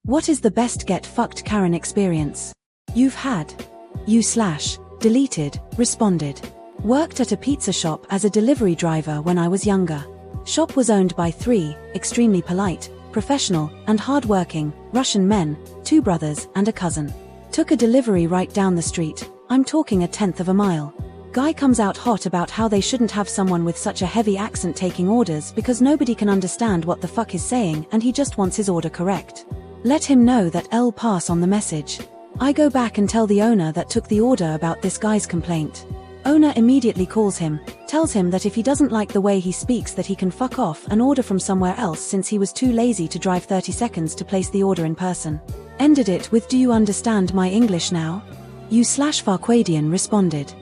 What is the best Get Fucked Karen experience you've had? Deleted, responded. Worked at a pizza shop as a delivery driver when I was younger. Shop was owned by 3, extremely polite, professional, and hard-working, Russian men, 2 brothers and a cousin. Took a delivery right down the street, I'm talking 1/10 of a mile. Guy comes out hot about how they shouldn't have someone with such a heavy accent taking orders because nobody can understand what the fuck he's saying and he just wants his order correct. Let him know that I'll pass on the message. I go back and tell the owner that took the order about this guy's complaint. Owner immediately calls him, tells him that if he doesn't like the way he speaks that he can fuck off and order from somewhere else since he was too lazy to drive 30 seconds to place the order in person. Ended it with, "Do you understand my English now?" Farquadian responded.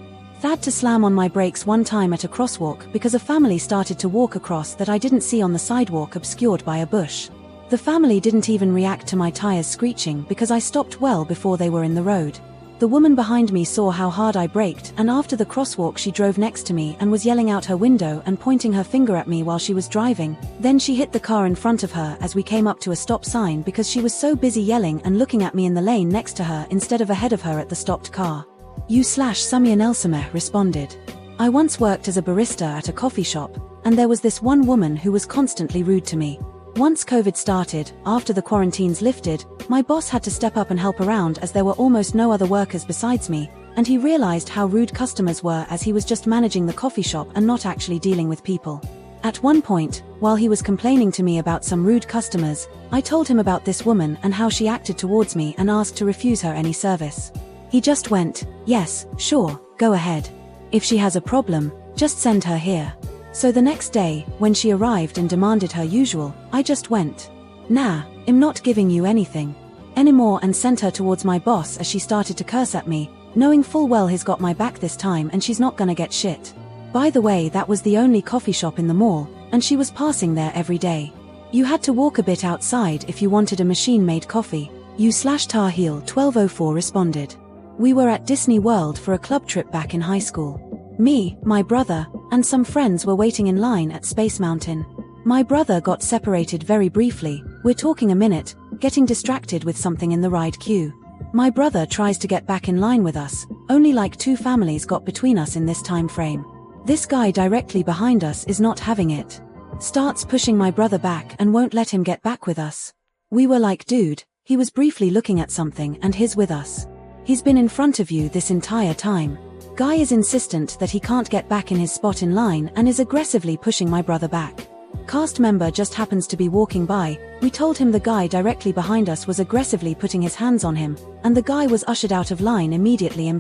Had to slam on my brakes one time at a crosswalk because a family started to walk across that I didn't see on the sidewalk obscured by a bush. The family didn't even react to my tires screeching because I stopped well before they were in the road. The woman behind me saw how hard I braked and after the crosswalk she drove next to me and was yelling out her window and pointing her finger at me while she was driving. Then she hit the car in front of her as we came up to a stop sign because she was so busy yelling and looking at me in the lane next to her instead of ahead of her at the stopped car. Samia Nelsameh responded. I once worked as a barista at a coffee shop, and there was this one woman who was constantly rude to me. Once COVID started, after the quarantines lifted, my boss had to step up and help around as there were almost no other workers besides me, and he realized how rude customers were as he was just managing the coffee shop and not actually dealing with people. At one point, while he was complaining to me about some rude customers, I told him about this woman and how she acted towards me and asked to refuse her any service. He just went, "Yes, sure, go ahead. If she has a problem, just send her here." So the next day, when she arrived and demanded her usual, I just went, "Nah, I'm not giving you anything anymore," and sent her towards my boss as she started to curse at me, knowing full well he's got my back this time and she's not gonna get shit. By the way, that was the only coffee shop in the mall, and she was passing there every day. You had to walk a bit outside if you wanted a machine-made coffee. Tahil 1204 responded. We were at Disney World for a club trip back in high school. Me, my brother, and some friends were waiting in line at Space Mountain. My brother got separated very briefly, we're talking a minute, getting distracted with something in the ride queue. My brother tries to get back in line with us, only like 2 families got between us in this time frame. This guy directly behind us is not having it. Starts pushing my brother back and won't let him get back with us. We were like, dude, he was briefly looking at something and he's with us. He's been in front of you this entire time. Guy is insistent that he can't get back in his spot in line and is aggressively pushing my brother back. Cast member just happens to be walking by, we told him the guy directly behind us was aggressively putting his hands on him, and the guy was ushered out of line immediately.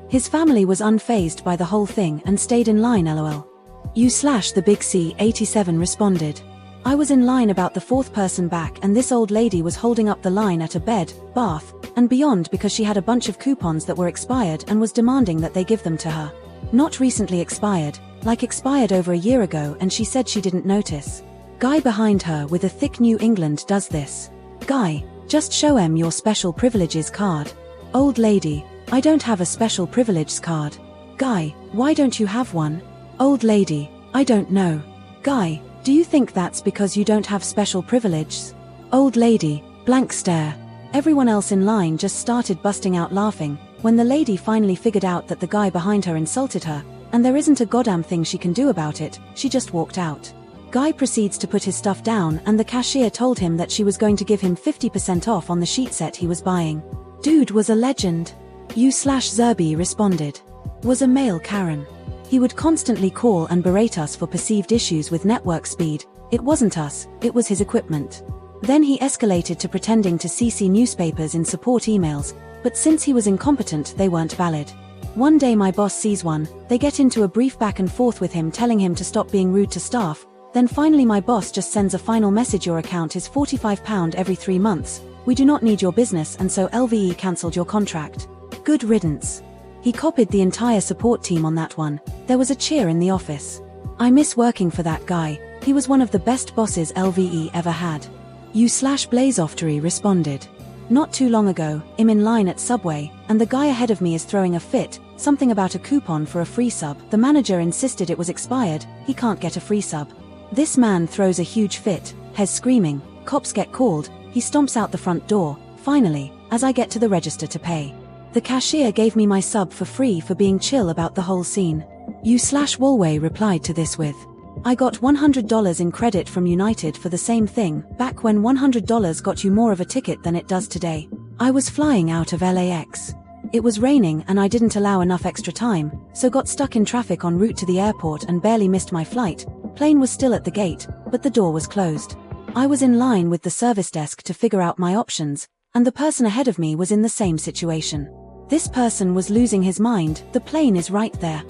His family was unfazed by the whole thing and stayed in line lol. The Big C 87 responded. I was in line about the 4th person back and this old lady was holding up the line at a bed, bath, and beyond because she had a bunch of coupons that were expired and was demanding that they give them to her. Not recently expired, like expired over a year ago, and she said she didn't notice. Guy behind her with a thick New England does this. Guy, just show em your special privileges card. Old lady, I don't have a special privileges card. Guy, why don't you have one? Old lady, I don't know. Guy, do you think that's because you don't have special privileges? Old lady, blank stare. Everyone else in line just started busting out laughing, when the lady finally figured out that the guy behind her insulted her, and there isn't a goddamn thing she can do about it, she just walked out. Guy proceeds to put his stuff down and the cashier told him that she was going to give him 50% off on the sheet set he was buying. Dude was a legend. Zerby responded. Was a male Karen. He would constantly call and berate us for perceived issues with network speed. It wasn't us, it was his equipment. Then he escalated to pretending to CC newspapers in support emails, but since he was incompetent they weren't valid. One day my boss sees one, they get into a brief back and forth with him telling him to stop being rude to staff, then finally my boss just sends a final message, your account is £45 every 3 months, we do not need your business and so LVE cancelled your contract. Good riddance. He copied the entire support team on that one. There was a cheer in the office. I miss working for that guy, he was one of the best bosses LVE ever had. Blazeoftery responded. Not too long ago, I'm in line at Subway, and the guy ahead of me is throwing a fit, something about a coupon for a free sub. The manager insisted it was expired, he can't get a free sub. This man throws a huge fit, Hez screaming, cops get called, He stomps out the front door, finally, as I get to the register to pay. The cashier gave me my sub for free for being chill about the whole scene. U/Walway replied to this with, I got $100 in credit from United for the same thing, back when $100 got you more of a ticket than it does today. I was flying out of LAX. It was raining and I didn't allow enough extra time, so got stuck in traffic en route to the airport and barely missed my flight. Plane was still at the gate, but the door was closed. I was in line with the service desk to figure out my options, and the person ahead of me was in the same situation. This person was losing his mind. The plane is right there.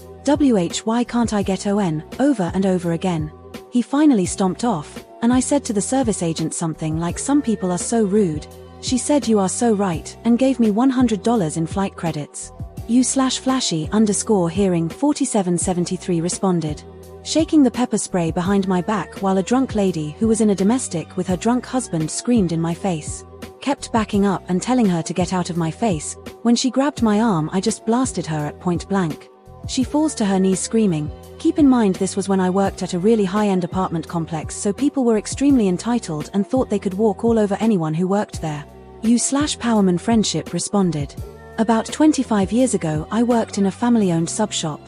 Why can't I get on, over and over again? He finally stomped off, and I said to the service agent something like, some people are so rude. She said you are so right, and gave me $100 in flight credits. U/Flashy_hearing 4773 responded. Shaking the pepper spray behind my back while a drunk lady who was in a domestic with her drunk husband screamed in my face. Kept backing up and telling her to get out of my face. When she grabbed my arm, I just blasted her at point blank. She falls to her knees screaming. Keep in mind this was when I worked at a really high-end apartment complex, so people were extremely entitled and thought they could walk all over anyone who worked there. U/Powerman Friendship responded. About 25 years ago I worked in a family-owned sub shop.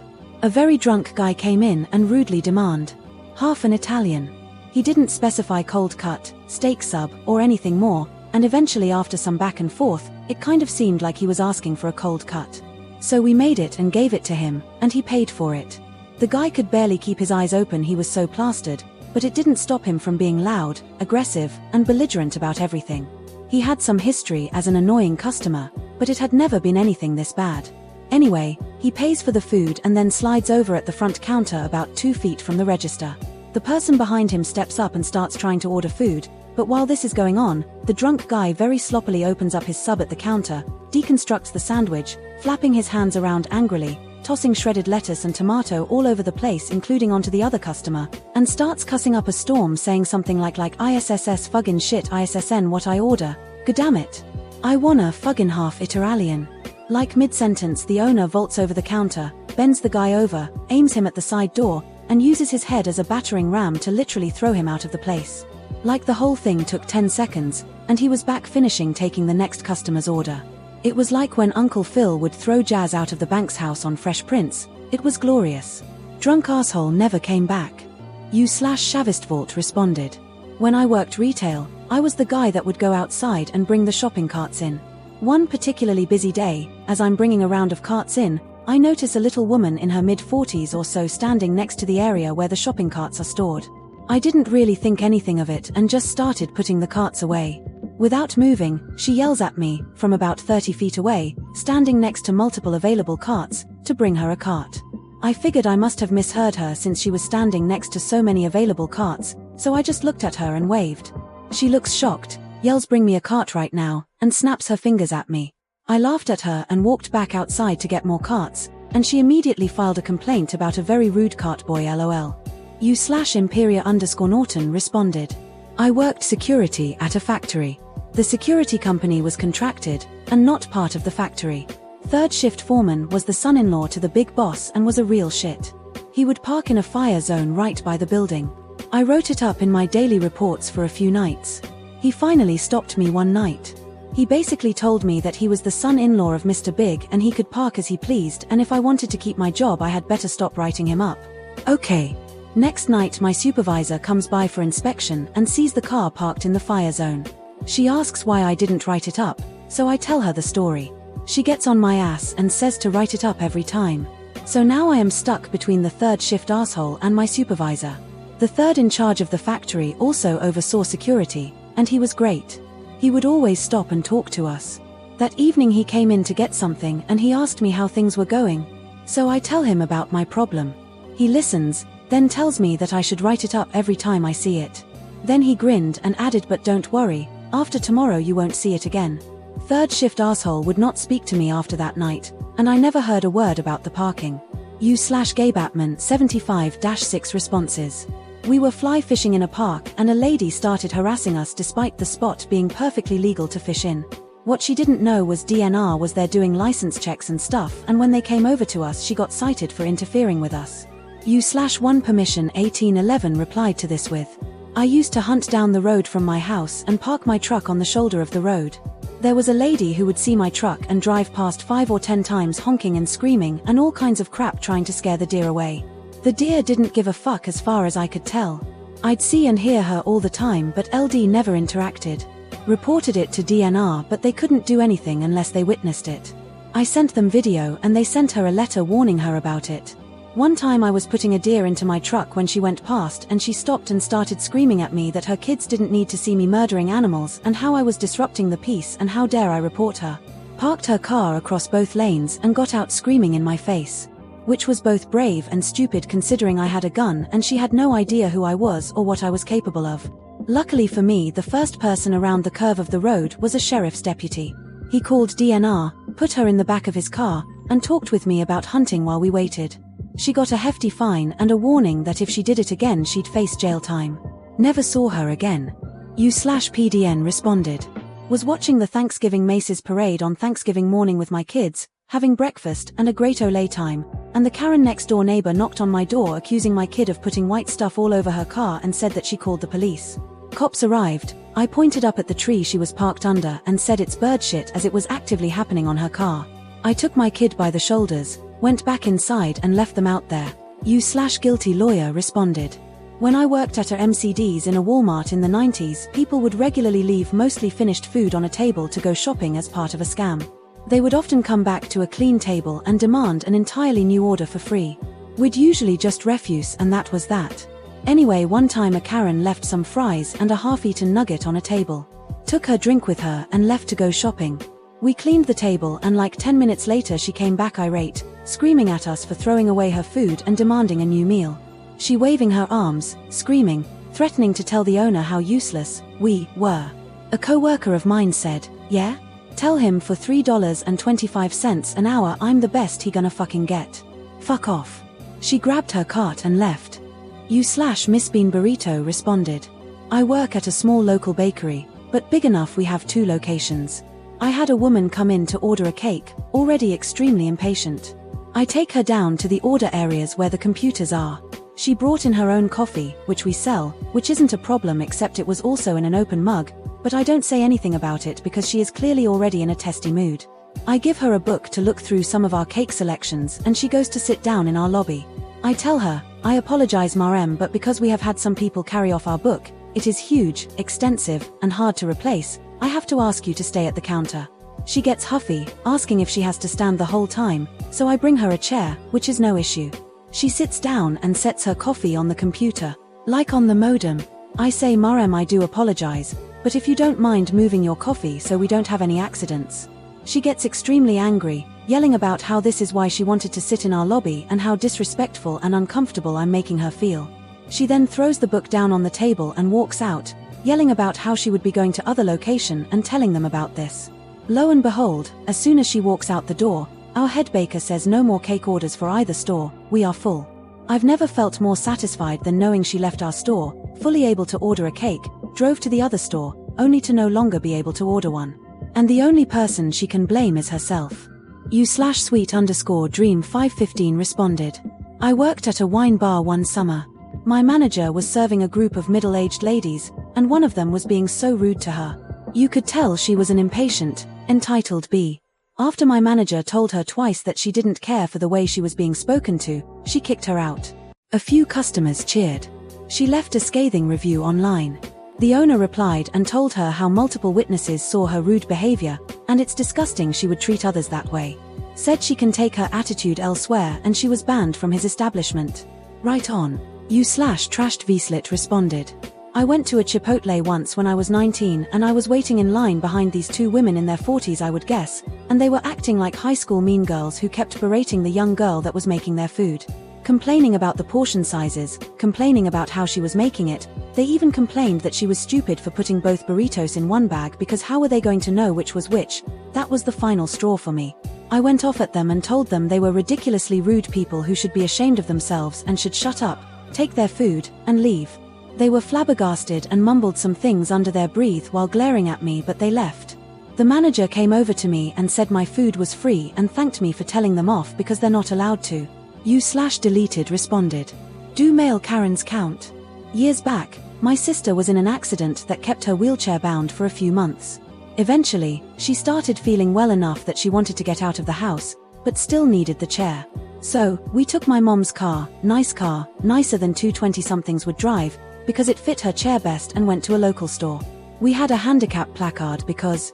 A very drunk guy came in and rudely demanded half an Italian. He didn't specify cold cut, steak sub, or anything more, and eventually after some back and forth, it kind of seemed like he was asking for a cold cut. So we made it and gave it to him, and he paid for it. The guy could barely keep his eyes open, he was so plastered, but it didn't stop him from being loud, aggressive, and belligerent about everything. He had some history as an annoying customer, but it had never been anything this bad. Anyway, he pays for the food and then slides over at the front counter about 2 feet from the register. The person behind him steps up and starts trying to order food, but while this is going on, the drunk guy very sloppily opens up his sub at the counter, deconstructs the sandwich, flapping his hands around angrily, tossing shredded lettuce and tomato all over the place including onto the other customer, and starts cussing up a storm saying something like ISSS fuggin' shit ISSN what I order, goddammit. I wanna fuggin' half Italian. Like mid-sentence the owner vaults over the counter, bends the guy over, aims him at the side door, and uses his head as a battering ram to literally throw him out of the place. Like the whole thing took 10 seconds, and he was back finishing taking the next customer's order. It was like when Uncle Phil would throw Jazz out of the Banks house on Fresh Prince. It was glorious. Drunk asshole never came back. U/Shavistvault responded. When I worked retail, I was the guy that would go outside and bring the shopping carts in. One particularly busy day, as I'm bringing a round of carts in, I notice a little woman in her mid-40s or so standing next to the area where the shopping carts are stored. I didn't really think anything of it and just started putting the carts away. Without moving, she yells at me, from about 30 feet away, standing next to multiple available carts, to bring her a cart. I figured I must have misheard her since she was standing next to so many available carts, so I just looked at her and waved. She looks shocked, yells bring me a cart right now, and snaps her fingers at me. I laughed at her and walked back outside to get more carts, and she immediately filed a complaint about a very rude cart boy lol. U/Imperia_Norton responded. I worked security at a factory. The security company was contracted, and not part of the factory. Third shift foreman was the son-in-law to the big boss and was a real shit. He would park in a fire zone right by the building. I wrote it up in my daily reports for a few nights. He finally stopped me one night. He basically told me that he was the son-in-law of Mr. Big and he could park as he pleased, and if I wanted to keep my job I had better stop writing him up. Okay. Next night my supervisor comes by for inspection and sees the car parked in the fire zone. She asks why I didn't write it up, so I tell her the story. She gets on my ass and says to write it up every time. So now I am stuck between the third shift asshole and my supervisor. The third in charge of the factory also oversaw security, and he was great. He would always stop and talk to us. That evening he came in to get something and he asked me how things were going. So I tell him about my problem. He listens, then tells me that I should write it up every time I see it. Then he grinned and added, but don't worry, after tomorrow you won't see it again. Third shift asshole would not speak to me after that night, and I never heard a word about the parking. U/Gaybatman 75-6 responses. We were fly fishing in a park and a lady started harassing us despite the spot being perfectly legal to fish in. What she didn't know was DNR was there doing license checks and stuff, and when they came over to us she got cited for interfering with us. U/1permission 1811 replied to this with, I used to hunt down the road from my house and park my truck on the shoulder of the road. There was a lady who would see my truck and drive past 5 or 10 times honking and screaming and all kinds of crap trying to scare the deer away. The deer didn't give a fuck as far as I could tell. I'd see and hear her all the time, but LD never interacted. Reported it to DNR, but they couldn't do anything unless they witnessed it. I sent them video and they sent her a letter warning her about it. One time I was putting a deer into my truck when she went past and she stopped and started screaming at me that her kids didn't need to see me murdering animals and how I was disrupting the peace and how dare I report her. Parked her car across both lanes and got out screaming in my face. Which was both brave and stupid considering I had a gun and she had no idea who I was or what I was capable of. Luckily for me, the first person around the curve of the road was a sheriff's deputy. He called DNR, put her in the back of his car, and talked with me about hunting while we waited. She got a hefty fine and a warning that if she did it again she'd face jail time. Never saw her again. U/PDN responded. Was watching the Thanksgiving Macy's parade on Thanksgiving morning with my kids, having breakfast and a great Olay time, and the Karen next door neighbor knocked on my door accusing my kid of putting white stuff all over her car and said that she called the police. Cops arrived. I pointed up at the tree she was parked under and said it's bird shit as it was actively happening on her car. I took my kid by the shoulders, went back inside and left them out there. U/guilty lawyer responded. When I worked at a MCD's in a Walmart in the 90s, people would regularly leave mostly finished food on a table to go shopping as part of a scam. They would often come back to a clean table and demand an entirely new order for free. We'd usually just refuse and that was that. Anyway, one time a Karen left some fries and a half-eaten nugget on a table. Took her drink with her and left to go shopping. We cleaned the table and like 10 minutes later she came back irate, screaming at us for throwing away her food and demanding a new meal. She waving her arms, screaming, threatening to tell the owner how useless we were. A co-worker of mine said, "Yeah? Tell him for $3.25 an hour I'm the best he gonna fucking get. Fuck off." She grabbed her cart and left. U/Miss Bean Burrito responded. I work at a small local bakery, but big enough we have 2 locations. I had a woman come in to order a cake, already extremely impatient. I take her down to the order areas where the computers are. She brought in her own coffee, which we sell, which isn't a problem except it was also in an open mug, but I don't say anything about it because she is clearly already in a testy mood. I give her a book to look through some of our cake selections and she goes to sit down in our lobby. I tell her, I apologize Marem, but because we have had some people carry off our book, it is huge, extensive, and hard to replace, I have to ask you to stay at the counter. She gets huffy, asking if she has to stand the whole time, so I bring her a chair, which is no issue. She sits down and sets her coffee on the computer, like on the modem. I say Marem, I do apologize, but if you don't mind moving your coffee so we don't have any accidents. She gets extremely angry, yelling about how this is why she wanted to sit in our lobby and how disrespectful and uncomfortable I'm making her feel. She then throws the book down on the table and walks out, yelling about how she would be going to other location and telling them about this. Lo and behold, as soon as she walks out the door, our head baker says no more cake orders for either store, we are full. I've never felt more satisfied than knowing she left our store, fully able to order a cake, drove to the other store, only to no longer be able to order one. And the only person she can blame is herself. U/sweet_dream 515 responded. I worked at a wine bar one summer. My manager was serving a group of middle-aged ladies, and one of them was being so rude to her. You could tell she was an impatient, entitled bee. After my manager told her twice that she didn't care for the way she was being spoken to, she kicked her out. A few customers cheered. She left a scathing review online. The owner replied and told her how multiple witnesses saw her rude behavior, and it's disgusting she would treat others that way. Said she can take her attitude elsewhere and she was banned from his establishment. Right on. U/trashed Vslit responded. I went to a Chipotle once when I was 19 and I was waiting in line behind these 2 women in their 40s I would guess, and they were acting like high school mean girls who kept berating the young girl that was making their food. Complaining about the portion sizes, complaining about how she was making it, they even complained that she was stupid for putting both burritos in one bag because how were they going to know which was which? That was the final straw for me. I went off at them and told them they were ridiculously rude people who should be ashamed of themselves and should shut up, take their food, and leave. They were flabbergasted and mumbled some things under their breath while glaring at me, but they left. The manager came over to me and said my food was free and thanked me for telling them off because they're not allowed to. U/deleted responded. Do male Karens count? Years back, My sister was in an accident that kept her wheelchair bound for a few months. Eventually, she started feeling well enough that she wanted to get out of the house, but still needed the chair. So, we took my mom's car, nicer than two 20-somethings would drive, because it fit her chair best, and went to a local store. We had a handicap placard because,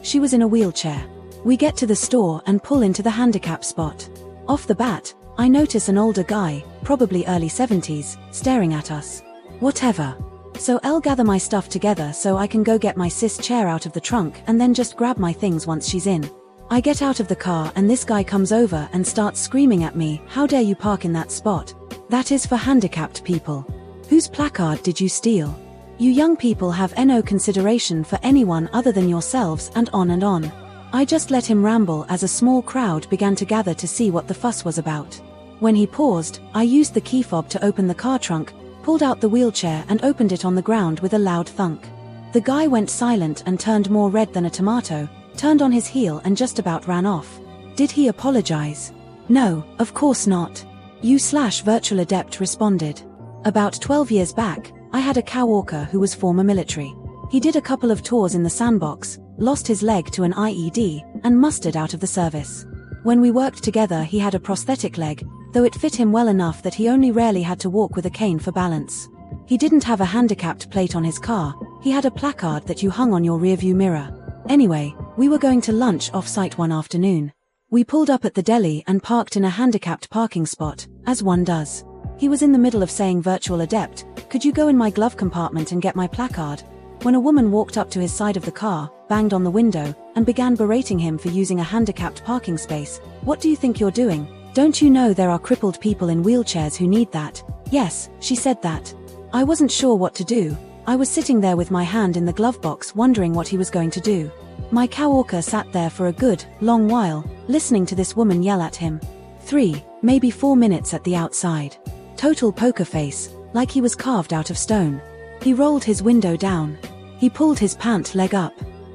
she was in a wheelchair. We get to the store and pull into the handicap spot. Off the bat, I notice an older guy, probably early 70s, staring at us. Whatever. So I'll gather my stuff together so I can go get my sis chair out of the trunk and then just grab my things once she's in. I get out of the car and this guy comes over and starts screaming at me, "How dare you park in that spot? That is for handicapped people. Whose placard did you steal? You young people have no consideration for anyone other than yourselves," and on and on. I just let him ramble as a small crowd began to gather to see what the fuss was about. When he paused, I used the key fob to open the car trunk, pulled out the wheelchair and opened it on the ground with a loud thunk. The guy went silent and turned more red than a tomato, turned on his heel and just about ran off. Did he apologize? No, of course not. U/Virtual Adept responded. About 12 years back, I had a coworker who was former military. He did a couple of tours in the sandbox, lost his leg to an IED, and mustered out of the service. When we worked together he had a prosthetic leg, though it fit him well enough that he only rarely had to walk with a cane for balance. He didn't have a handicapped plate on his car, he had a placard that you hung on your rearview mirror. Anyway, we were going to lunch off-site one afternoon. We pulled up at the deli and parked in a handicapped parking spot, as one does. He was in the middle of saying, "Virtual Adept, could you go in my glove compartment and get my placard?" when a woman walked up to his side of the car, banged on the window, and began berating him for using a handicapped parking space. "What do you think you're doing? Don't you know there are crippled people in wheelchairs who need that?" Yes, she said that. I wasn't sure what to do. I was sitting there with my hand in the glove box wondering what he was going to do. My coworker sat there for a good, long while, listening to this woman yell at him. 3, maybe 4 minutes at the outside. Total poker face, like he was carved out of stone. He rolled his window down. He pulled his pant leg up.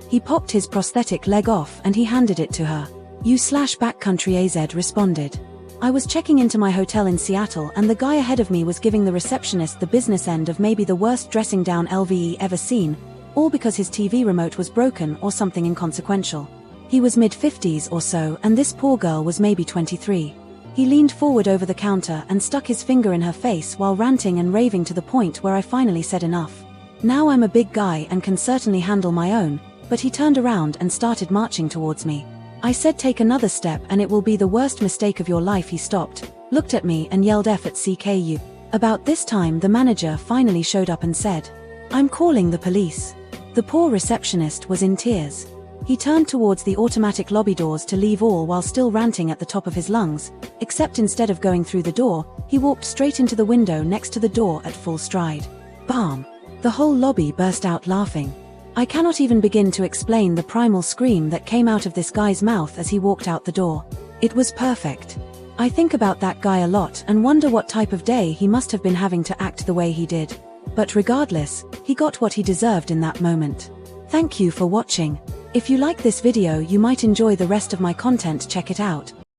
He popped his prosthetic leg off and he handed it to her. U/Backcountry AZ responded. I was checking into my hotel in Seattle and the guy ahead of me was giving the receptionist the business end of maybe the worst dressing down LVE ever seen, all because his TV remote was broken or something inconsequential. He was mid-50s or so and this poor girl was maybe 23. He leaned forward over the counter and stuck his finger in her face while ranting and raving to the point where I finally said enough. Now I'm a big guy and can certainly handle my own, but he turned around and started marching towards me. I said, "Take another step and it will be the worst mistake of your life." He stopped, looked at me and yelled, "F CKED." About this time the manager finally showed up and said, "I'm calling the police." The poor receptionist was in tears. He turned towards the automatic lobby doors to leave all while still ranting at the top of his lungs, except instead of going through the door, he walked straight into the window next to the door at full stride. Bam! The whole lobby burst out laughing. I cannot even begin to explain the primal scream that came out of this guy's mouth as he walked out the door. It was perfect. I think about that guy a lot and wonder what type of day he must have been having to act the way he did. But regardless, he got what he deserved in that moment. Thank you for watching. If you like this video you might enjoy the rest of my content. Check it out.